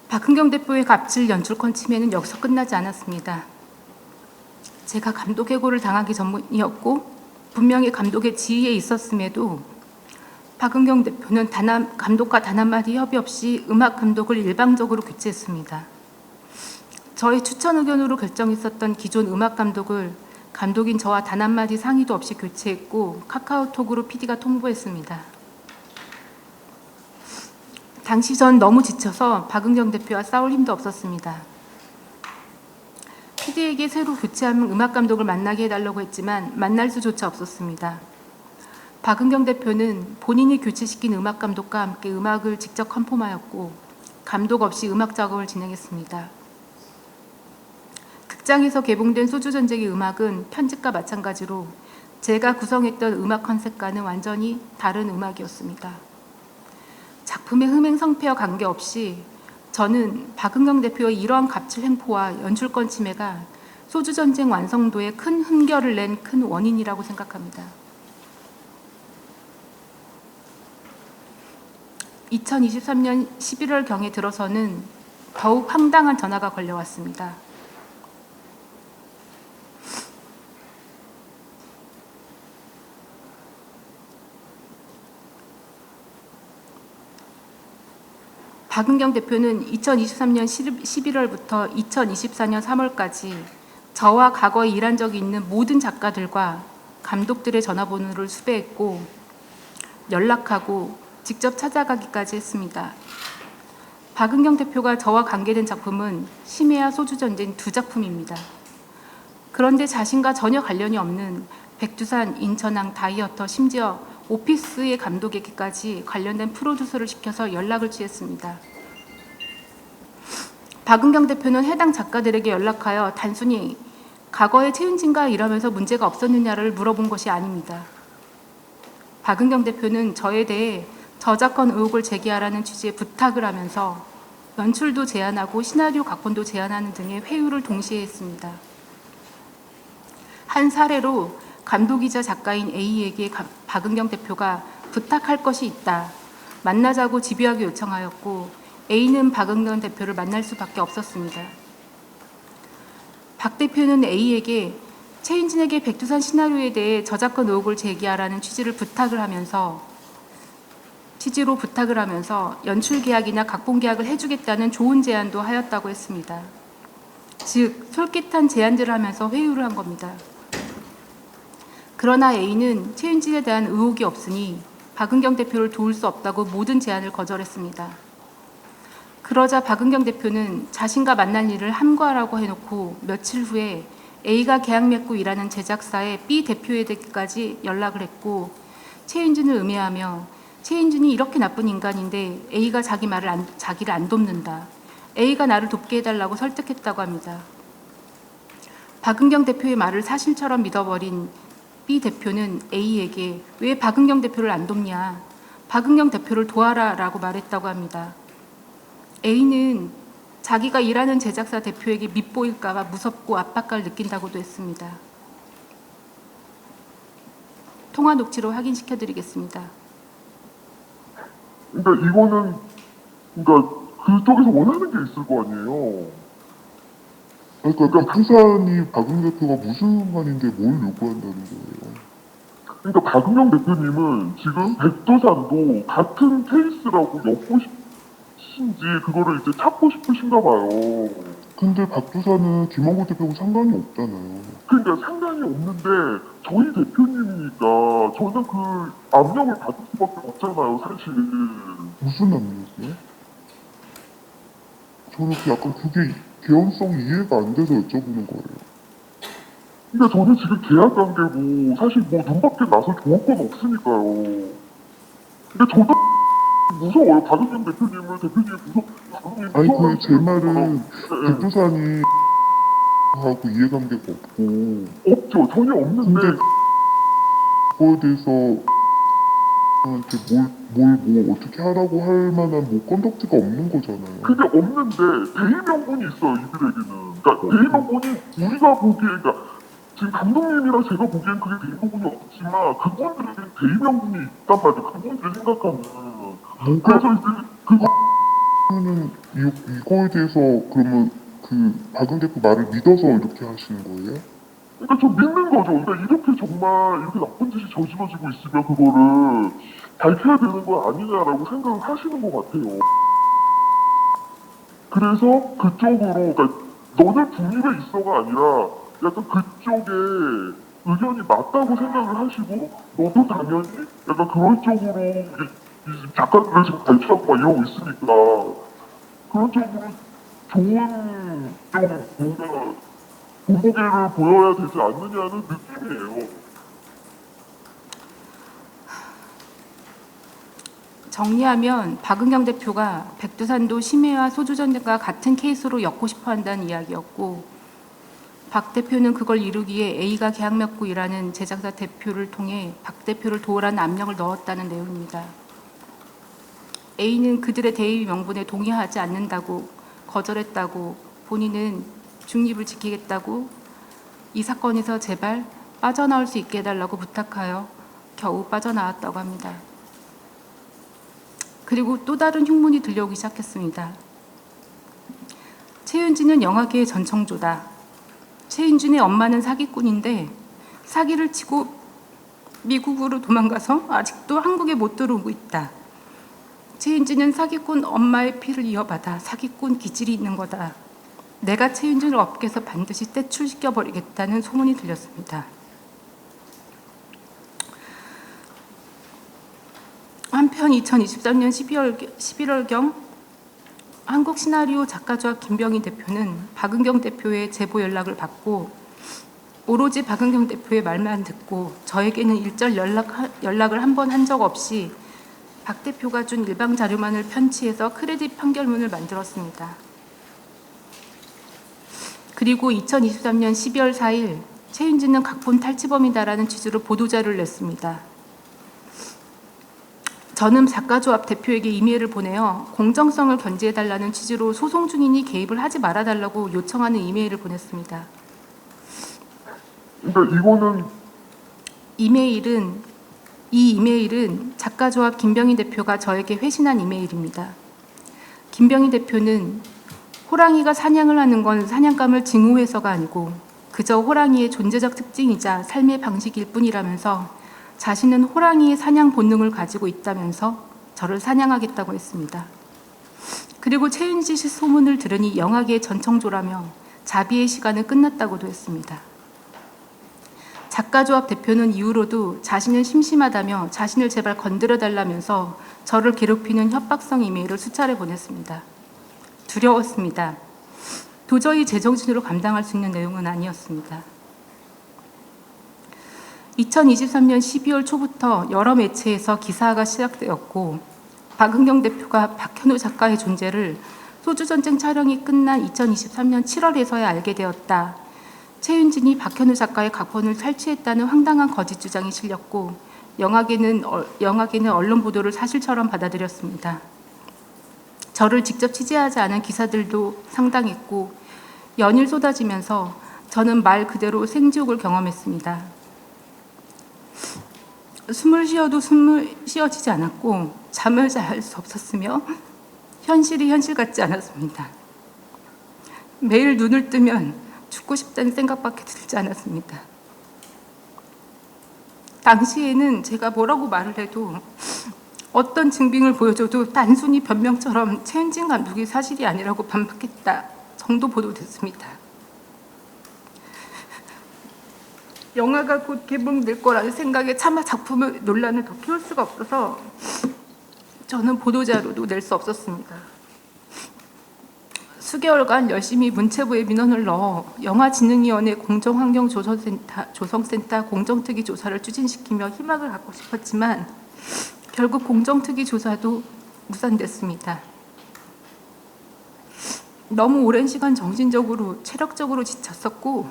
박은경 대표의 갑질 연출권 침해는 여기서 끝나지 않았습니다. 제가 감독 해고를 당하기 전이었고 분명히 감독의 지위에 있었음에도 박은경 대표는 감독과 단 한마디 협의 없이 음악 감독을 일방적으로 교체했습니다. 저의 추천 의견으로 결정했었던 기존 음악 감독을 감독인 저와 단 한마디 상의도 없이 교체했고 카카오톡으로 PD가 통보했습니다. 당시 전 너무 지쳐서 박은경 대표와 싸울 힘도 없었습니다. PD에게 새로 교체한 음악 감독을 만나게 해달라고 했지만 만날 수조차 없었습니다. 박은경 대표는 본인이 교체시킨 음악 감독과 함께 음악을 직접 컨펌하였고 감독 없이 음악 작업을 진행했습니다. 극장에서 개봉된 소주전쟁의 음악은 편집과 마찬가지로 제가 구성했던 음악 컨셉과는 완전히 다른 음악이었습니다. 작품의 흥행성패와 관계없이 저는 박은경 대표의 이러한 갑질 횡포와 연출권 침해가 소주전쟁 완성도에 큰 흠결을 낸 큰 원인이라고 생각합니다. 2023년 11월경에 들어서는 더욱 황당한 전화가 걸려왔습니다. 박은경 대표는 2023년 11월부터 2024년 3월까지 저와 과거에 일한 적이 있는 모든 작가들과 감독들의 전화번호를 수배했고 연락하고 직접 찾아가기까지 했습니다. 박은경 대표가 저와 관계된 작품은 심해와 소주전쟁 2작품입니다. 그런데 자신과 전혀 관련이 없는 백두산, 인천항, 다이어터, 심지어 오피스의 감독에게까지 관련된 프로듀서를 시켜서 연락을 취했습니다. 박은경 대표는 해당 작가들에게 연락하여 단순히 과거에 최은진과 일하면서 문제가 없었느냐를 물어본 것이 아닙니다. 박은경 대표는 저에 대해 저작권 의혹을 제기하라는 취지의 부탁을 하면서 연출도 제안하고 시나리오 각본도 제안하는 등의 회유를 동시에 했습니다. 한 사례로 감독이자 작가인 A에게 박은경 대표가 부탁할 것이 있다. 만나자고 집요하게 요청하였고 A는 박은경 대표를 만날 수밖에 없었습니다. 박 대표는 A에게 최인진에게 백두산 시나리오에 대해 저작권 의혹을 제기하라는 취지로 부탁을 하면서 연출 계약이나 각본 계약을 해주겠다는 좋은 제안도 하였다고 했습니다. 즉 솔깃한 제안들을 하면서 회유를 한 겁니다. 그러나 A는 최윤진에 대한 의혹이 없으니 박은경 대표를 도울 수 없다고 모든 제안을 거절했습니다. 그러자 박은경 대표는 자신과 만날 일을 함구하라고 해놓고 며칠 후에 A가 계약 맺고 일하는 제작사의 B 대표에게까지 연락을 했고 최윤진을 음해하며 최윤진이 이렇게 나쁜 인간인데 A가 자기를 안 돕는다. A가 나를 돕게 해달라고 설득했다고 합니다. 박은경 대표의 말을 사실처럼 믿어버린 B 대표는 A에게 왜 박은경 대표를 안 돕냐, 박은경 대표를 도와라 라고 말했다고 합니다. A는 자기가 일하는 제작사 대표에게 밉보일까봐 무섭고 압박감을 느낀다고도 했습니다. 통화 녹취로 확인시켜드리겠습니다. 그러니까 이거는 그쪽에서 원하는 게 있을 거 아니에요. 그러니까 부산이 박은경 대표가 무슨 말인데 뭘 요구한다는 거예요? 그러니까 박은경 대표님은 지금 백두산도 같은 케이스라고 엮고 싶으신지 그거를 이제 찾고 싶으신가 봐요. 근데 박두사는 김원구 대표하고 상관이 없잖아요. 그러니까 상관이 없는데 저희 대표님이니까 저는 그 압력을 받을 수밖에 없잖아요, 사실. 무슨 압력이요? 저는 약간 그게 개연성이 이해가 안 돼서 여쭤보는 거예요. 근데 저는 지금 계약 관계고 사실 뭐 눈밖에 나서 좋을 건 없으니까요. 근데 저도 무서워요. 박은경 대표님을 아니 그 제 말은 백두산이 하고 이해관계가 없고 없죠. 전혀 없는데 근데 그거에 대해서 한테 뭐 어떻게 하라고 할 만한 뭐 컨덕트가 없는 거잖아요. 그게 없는데 대의명분이 있어요. 이들에게는. 그러니까 대의명분이 우리가 보기에 그러니까 지금 감독님이랑 제가 보기엔 그게 대의명분이 없지만 그분들에게는 대의명분이 있단 말이에요. 그분들이 생각하는. 그래서 이제 그러면은 이거에 대해서 그러면 그 박은 대표 말을 믿어서 이렇게 하시는 거예요? 그러니까 좀 믿는 거죠. 그러니까 이렇게 정말 이렇게 나쁜 짓이 저질러지고 있으면 그거를 밝혀야 되는 거 아니냐라고 생각을 하시는 것 같아요. 그래서 그쪽으로, 그러니까 너는 중립에 있어가 아니라 약간 그쪽에 의견이 맞다고 생각을 하시고 너도 당연히 약간 그런 쪽으로 이 작가들을 지금 발표하고 막 이러고 있으니까 그런 쪽으로 좋은 좀 뭔가 본보기를 보여야 되지 않느냐는 느낌이에요. 정리하면 박은경 대표가 백두산도 심해와 소주전쟁과 같은 케이스로 엮고 싶어 한다는 이야기였고, 박 대표는 그걸 이루기에 A가 계약 맺고 일하는 제작사 대표를 통해 박 대표를 도우라는 압력을 넣었다는 내용입니다. A는 그들의 대의 명분에 동의하지 않는다고 거절했다고, 본인은 중립을 지키겠다고, 이 사건에서 제발 빠져나올 수 있게 해달라고 부탁하여 겨우 빠져나왔다고 합니다. 그리고 또 다른 흉문이 들려오기 시작했습니다. 최윤진은 영화계의 전청조다. 최윤진의 엄마는 사기꾼인데 사기를 치고 미국으로 도망가서 아직도 한국에 못 들어오고 있다. 최윤진은 사기꾼 엄마의 피를 이어받아 사기꾼 기질이 있는 거다. 내가 최윤진을 업계에서 반드시 떼출시켜버리겠다는 소문이 들렸습니다. 한편 2023년 11월경 한국시나리오 작가조합 김병희 대표는 박은경 대표의 제보 연락을 받고 오로지 박은경 대표의 말만 듣고 저에게는 일절 연락을 한 번 한 적 없이 박 대표가 준 일방 자료만을 편취해서 크레딧 판결문을 만들었습니다. 그리고 2023년 12월 4일 최윤진은 각본 탈취범이다라는 취지로 보도자료를 냈습니다. 저는 작가조합 대표에게 이메일을 보내어 공정성을 견지해달라는 취지로 소송 중이니 개입을 하지 말아달라고 요청하는 이메일을 보냈습니다. 그러니까 이 이메일은 작가조합 김병희 대표가 저에게 회신한 이메일입니다. 김병희 대표는 호랑이가 사냥을 하는 건 사냥감을 증오해서가 아니고 그저 호랑이의 존재적 특징이자 삶의 방식일 뿐이라면서 자신은 호랑이의 사냥 본능을 가지고 있다면서 저를 사냥하겠다고 했습니다. 그리고 최윤진 씨 소문을 들으니 영화계의 전청조라며 자비의 시간은 끝났다고도 했습니다. 작가조합 대표는 이후로도 자신은 심심하다며 자신을 제발 건드려달라면서 저를 괴롭히는 협박성 이메일을 수차례 보냈습니다. 두려웠습니다. 도저히 제정신으로 감당할 수 있는 내용은 아니었습니다. 2023년 12월 초부터 여러 매체에서 기사화가 시작되었고 박은경 대표가 박현우 작가의 존재를 소주전쟁 촬영이 끝난 2023년 7월에서야 알게 되었다. 최윤진이 박현우 작가의 각본을 탈취했다는 황당한 거짓 주장이 실렸고 영화계는 언론 보도를 사실처럼 받아들였습니다. 저를 직접 취재하지 않은 기사들도 상당했고 연일 쏟아지면서 저는 말 그대로 생지옥을 경험했습니다. 숨을 쉬어도 숨을 쉬어지지 않았고 잠을 잘 수 없었으며 현실이 현실 같지 않았습니다. 매일 눈을 뜨면 죽고 싶다는 생각밖에 들지 않았습니다. 당시에는 제가 뭐라고 말을 해도 어떤 증빙을 보여줘도 단순히 변명처럼 최윤진 감독이 사실이 아니라고 반박했다. 정도 보도됐습니다. 영화가 곧 개봉될 거라는 생각에 차마 작품의 논란을 더 키울 수가 없어서 저는 보도자료도 낼 수 없었습니다. 수개월간 열심히 문체부에 민원을 넣어 영화진흥위원회 공정환경조성센터 공정특위 조사를 추진시키며 희망을 갖고 싶었지만 결국 공정특위 조사도 무산됐습니다. 너무 오랜 시간 정신적으로 체력적으로 지쳤었고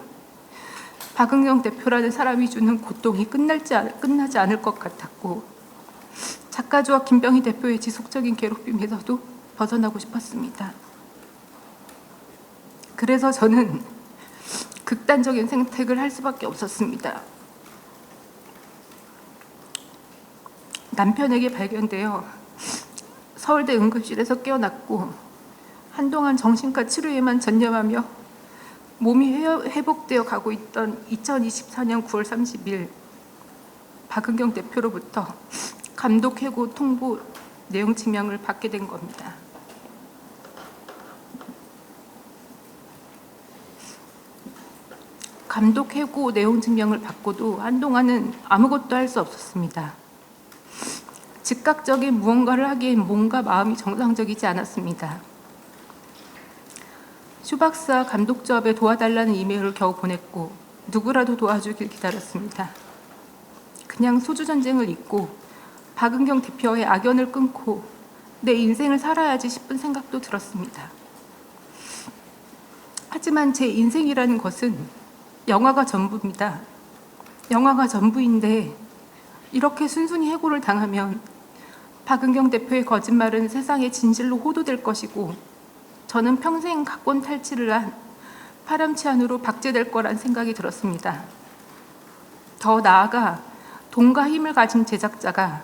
박은경 대표라는 사람이 주는 고통이 끝나지 않을 것 같았고 작가주와 김병희 대표의 지속적인 괴롭힘에서도 벗어나고 싶었습니다. 그래서 저는 극단적인 선택을 할 수밖에 없었습니다. 남편에게 발견되어 서울대 응급실에서 깨어났고 한동안 정신과 치료에만 전념하며 몸이 회복되어 가고 있던 2024년 9월 30일 박은경 대표로부터 감독 해고 통보 내용 증명을 받게 된 겁니다. 감독 해고 내용 증명을 받고도 한동안은 아무것도 할 수 없었습니다. 즉각적인 무언가를 하기엔 몸과 마음이 정상적이지 않았습니다. 슈 박사 감독조합에 도와달라는 이메일을 겨우 보냈고 누구라도 도와주길 기다렸습니다. 그냥 소주전쟁을 잊고 박은경 대표의 악연을 끊고 내 인생을 살아야지 싶은 생각도 들었습니다. 하지만 제 인생이라는 것은 영화가 전부입니다. 영화가 전부인데 이렇게 순순히 해고를 당하면 박은경 대표의 거짓말은 세상의 진실로 호도될 것이고 저는 평생 각본 탈취를 한 파렴치한으로 박제될 거란 생각이 들었습니다. 더 나아가 돈과 힘을 가진 제작자가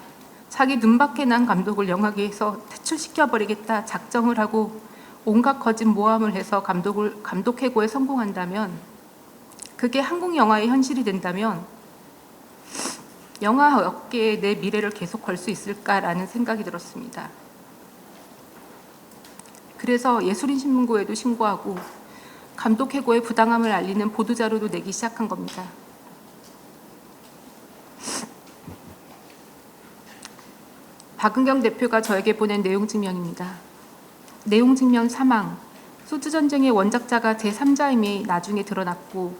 자기 눈밖에 난 감독을 영화계에서 퇴출시켜버리겠다 작정을 하고 온갖 거짓 모함을 해서 감독 해고에 성공한다면 그게 한국 영화의 현실이 된다면 영화 업계에 내 미래를 계속 걸 수 있을까라는 생각이 들었습니다. 그래서 예술인신문고에도 신고하고 감독 해고의 부당함을 알리는 보도자료도 내기 시작한 겁니다. 박은경 대표가 저에게 보낸 내용 증명입니다. 내용 증명 사망, 소주전쟁의 원작자가 제3자임이 나중에 드러났고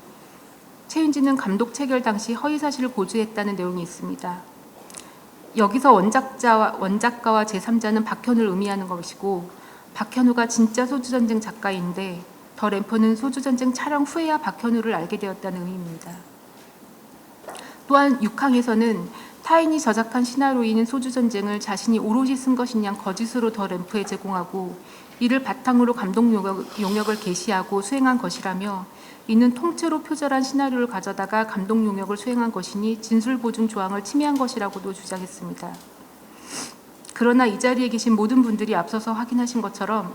최윤진은 감독 체결 당시 허위사실을 고지했다는 내용이 있습니다. 여기서 원작가와 제3자는 박현우를 의미하는 것이고 박현우가 진짜 소주전쟁 작가인데 더 램프는 소주전쟁 촬영 후에야 박현우를 알게 되었다는 의미입니다. 또한 6항에서는 타인이 저작한 시나리오인 소주전쟁을 자신이 오롯이 쓴 것이냐 거짓으로 더 램프에 제공하고 이를 바탕으로 감독 용역을 개시하고 수행한 것이라며 이는 통째로 표절한 시나리오를 가져다가 감독 용역을 수행한 것이니 진술보증 조항을 침해한 것이라고도 주장했습니다. 그러나 이 자리에 계신 모든 분들이 앞서서 확인하신 것처럼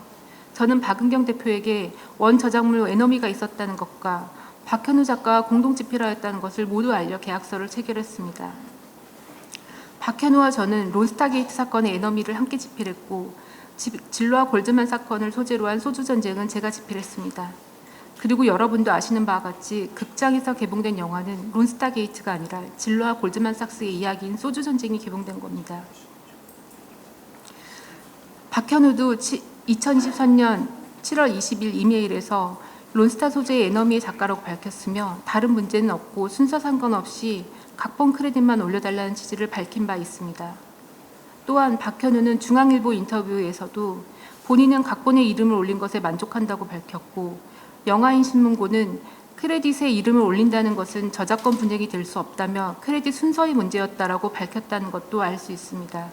저는 박은경 대표에게 원저작물 에너미가 있었다는 것과 박현우 작가와 공동 집필하였다는 것을 모두 알려 계약서를 체결했습니다. 박현우와 저는 론스타게이트 사건의 에너미를 함께 집필했고 진로와 골드만 사건을 소재로 한 소주전쟁은 제가 집필했습니다. 그리고 여러분도 아시는 바와 같이 극장에서 개봉된 영화는 론스타게이트가 아니라 진로와 골드만삭스의 이야기인 소주전쟁이 개봉된 겁니다. 박현우도 2023년 7월 20일 이메일에서 론스타 소재의 에너미의 작가라고 밝혔으며 다른 문제는 없고 순서 상관없이 각본 크레딧만 올려달라는 취지를 밝힌 바 있습니다. 또한 박현우는 중앙일보 인터뷰에서도 본인은 각본에 이름을 올린 것에 만족한다고 밝혔고 영화인신문고는 크레딧에 이름을 올린다는 것은 저작권 분쟁이 될 수 없다며 크레딧 순서의 문제였다라고 밝혔다는 것도 알 수 있습니다.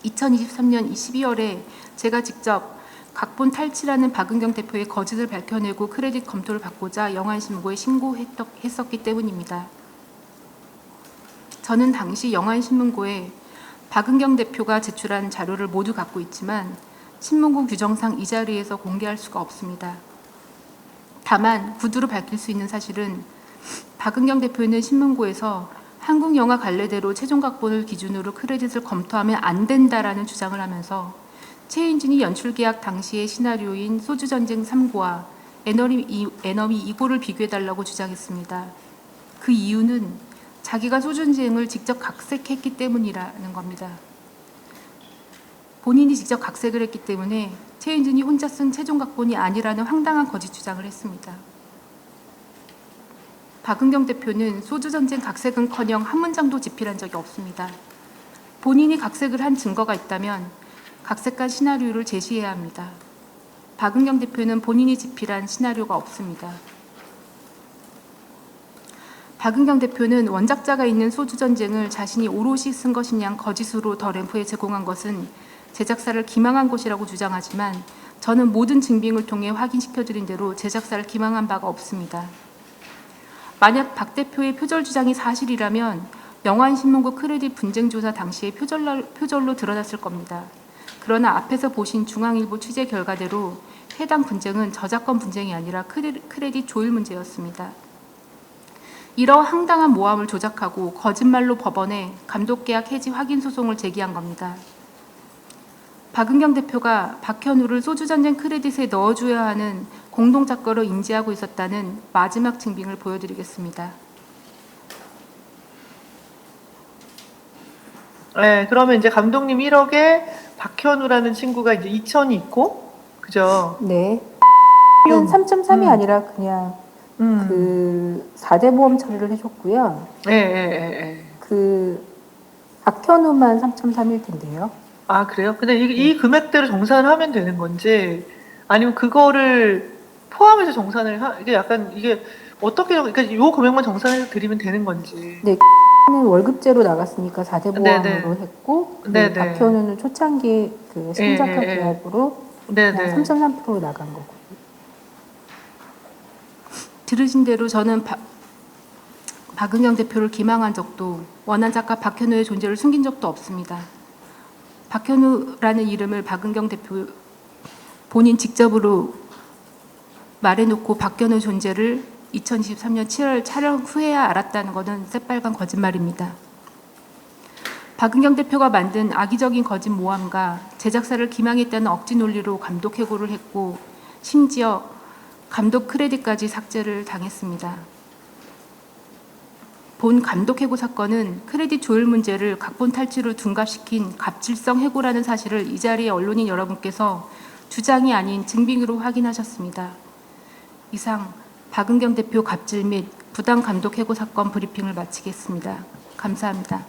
2023년 12월에 제가 직접 각본 탈취라는 박은경 대표의 거짓을 밝혀내고 크레딧 검토를 받고자 영화인신문고에 신고했었기 때문입니다. 저는 당시 영화인신문고에 박은경 대표가 제출한 자료를 모두 갖고 있지만 신문고 규정상 이 자리에서 공개할 수가 없습니다. 다만 구두로 밝힐 수 있는 사실은 박은경 대표는 신문고에서 한국 영화 관례대로 최종 각본을 기준으로 크레딧을 검토하면 안 된다라는 주장을 하면서 최인준이 연출계약 당시의 시나리오인 소주전쟁 3고와 에너미 2고를 비교해달라고 주장했습니다. 그 이유는 자기가 소주전쟁을 직접 각색했기 때문이라는 겁니다. 본인이 직접 각색을 했기 때문에 최인준이 혼자 쓴 최종 각본이 아니라는 황당한 거짓 주장을 했습니다. 박은경 대표는 소주전쟁 각색은커녕 한 문장도 집필한 적이 없습니다. 본인이 각색을 한 증거가 있다면 각색한 시나리오를 제시해야 합니다. 박은경 대표는 본인이 집필한 시나리오가 없습니다. 박은경 대표는 원작자가 있는 소주전쟁을 자신이 오롯이 쓴 것이냐 거짓으로 더 램프에 제공한 것은 제작사를 기망한 것이라고 주장하지만 저는 모든 증빙을 통해 확인시켜드린 대로 제작사를 기망한 바가 없습니다. 만약 박 대표의 표절 주장이 사실이라면 영화인신문고 크레딧 분쟁 조사 당시에 표절로 드러났을 겁니다. 그러나 앞에서 보신 중앙일보 취재 결과대로 해당 분쟁은 저작권 분쟁이 아니라 크레딧 조율 문제였습니다. 이러한 황당한 모함을 조작하고 거짓말로 법원에 감독계약 해지 확인 소송을 제기한 겁니다. 박은경 대표가 박현우를 소주전쟁 크레딧에 넣어줘야 하는 공동작거로 인지하고 있었다는 마지막 증빙을 보여드리겠습니다. 네, 그러면 이제 감독님 1억에 박현우라는 친구가 이제 2천이 있고, 그죠? 네. 는 3.3이 아니라 그냥 그 4대 보험 처리를 해줬고요. 네. 그 박현우만 3.3일 텐데요. 아, 그래요? 근데 이 금액대로 정산을 하면 되는 건지, 아니면 그거를 포함해서 정산을 이게 약간 이게 어떻게 그러니까 요 금액만 정산해서 드리면 되는 건지. 네. 는 월급제로 나갔으니까 4대 보험으로 네네. 했고, 그 네네. 박현우는 초창기 그 신작가 예. 계약으로 네네. 3.3% 나간 거고. 들으신 대로 저는 박은경 대표를 기망한 적도 원한 작가 박현우의 존재를 숨긴 적도 없습니다. 박현우라는 이름을 박은경 대표 본인 직접으로 말해놓고 박현우 존재를 2023년 7월 촬영 후에야 알았다는 것은 새빨간 거짓말입니다. 박은경 대표가 만든 악의적인 거짓 모함과 제작사를 기망했다는 억지 논리로 감독 해고를 했고 심지어 감독 크레딧까지 삭제를 당했습니다. 본 감독 해고 사건은 크레딧 조율 문제를 각본 탈취로 둔갑시킨 갑질성 해고라는 사실을 이 자리에 언론인 여러분께서 주장이 아닌 증빙으로 확인하셨습니다. 이상 박은경 대표 갑질 및 부당 감독 해고 사건 브리핑을 마치겠습니다. 감사합니다.